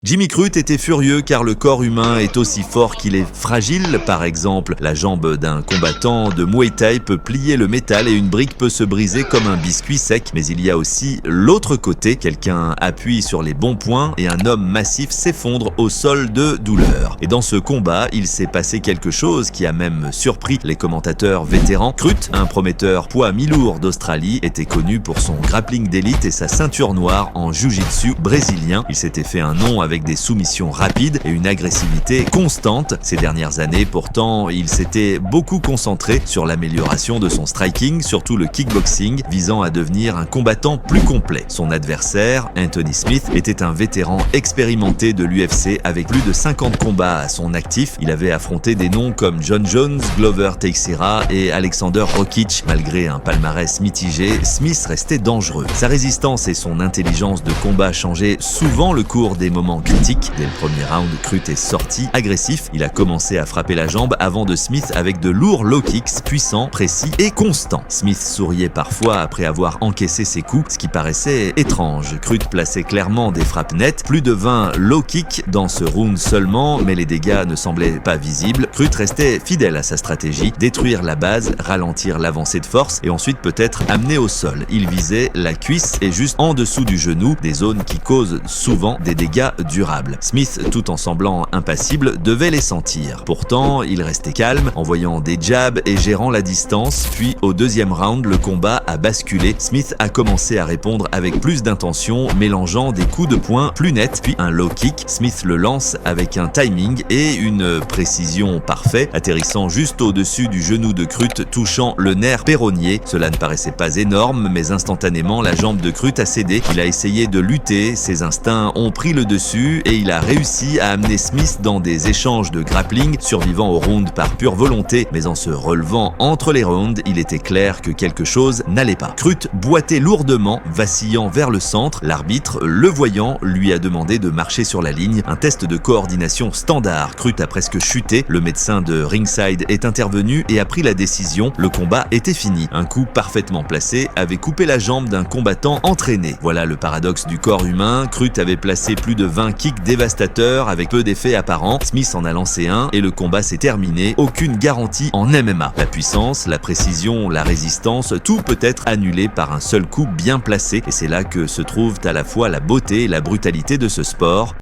Jimmy Crute était furieux car le corps humain est aussi fort qu'il est fragile. Par exemple, la jambe d'un combattant de Muay Thai peut plier le métal et une brique peut se briser comme un biscuit sec. Mais il y a aussi l'autre côté. Quelqu'un appuie sur les bons points et un homme massif s'effondre au sol de douleur. Et dans ce combat, il s'est passé quelque chose qui a même surpris les commentateurs vétérans. Crute, un prometteur poids mi-lourd d'Australie, était connu pour son grappling d'élite et sa ceinture noire en jiu-jitsu brésilien. Il s'était fait un nom avec des soumissions rapides et une agressivité constante. Ces dernières années, pourtant, il s'était beaucoup concentré sur l'amélioration de son striking, surtout le kickboxing, visant à devenir un combattant plus complet. Son adversaire, Anthony Smith, était un vétéran expérimenté de l'UFC avec plus de 50 combats à son actif. Il avait affronté des noms comme John Jones, Glover Teixeira et Alexander Rakic. Malgré un palmarès mitigé, Smith restait dangereux. Sa résistance et son intelligence de combat changeaient souvent le cours des moments critiques. Dès le premier round, Crute est sorti agressif. Il a commencé à frapper la jambe avant de Smith avec de lourds low kicks puissants, précis et constants. Smith souriait parfois après avoir encaissé ses coups, ce qui paraissait étrange. Crute plaçait clairement des frappes nettes, plus de 20 low kicks dans ce round seulement, mais les dégâts ne semblaient pas visibles. Crute restait fidèle à sa stratégie, détruire la base, ralentir l'avancée de force et ensuite peut-être amener au sol. Il visait la cuisse et juste en dessous du genou, des zones qui causent souvent des dégâts durables. Smith, tout en semblant impassible, devait les sentir. Pourtant, il restait calme, envoyant des jabs et gérant la distance. Puis, au deuxième round, le combat a basculé. Smith a commencé à répondre avec plus d'intention, mélangeant des coups de poing plus nets, puis un low kick. Smith le lance avec un timing et une précision parfaite, atterrissant juste au-dessus du genou de Crute, touchant le nerf péronnier. Cela ne paraissait pas énorme, mais instantanément, la jambe de Crute a cédé. Il a essayé de lutter, ses instincts ont pris le dessus et il a réussi à amener Smith dans des échanges de grappling, survivant au round par pure volonté, mais en se relevant entre les rounds, il était clair que quelque chose n'allait pas. Crute boitait lourdement, vacillant vers le centre. L'arbitre, le voyant, lui a demandé de marcher sur la ligne, un test de coordination standard. Crute a presque chuté, le médecin de ringside est intervenu et a pris la décision. Le combat était fini. Un coup parfaitement placé avait coupé la jambe d'un combattant entraîné. Voilà le paradoxe du corps humain. Crute avait placé plus de 20 kicks dévastateurs avec peu d'effets apparents. Smith en a lancé un et le combat s'est terminé. Aucune garantie en MMA. La puissance, la précision, la résistance, tout peut être annulé par un seul coup bien placé. Et c'est là que se trouvent à la fois la beauté et la brutalité de ce sport.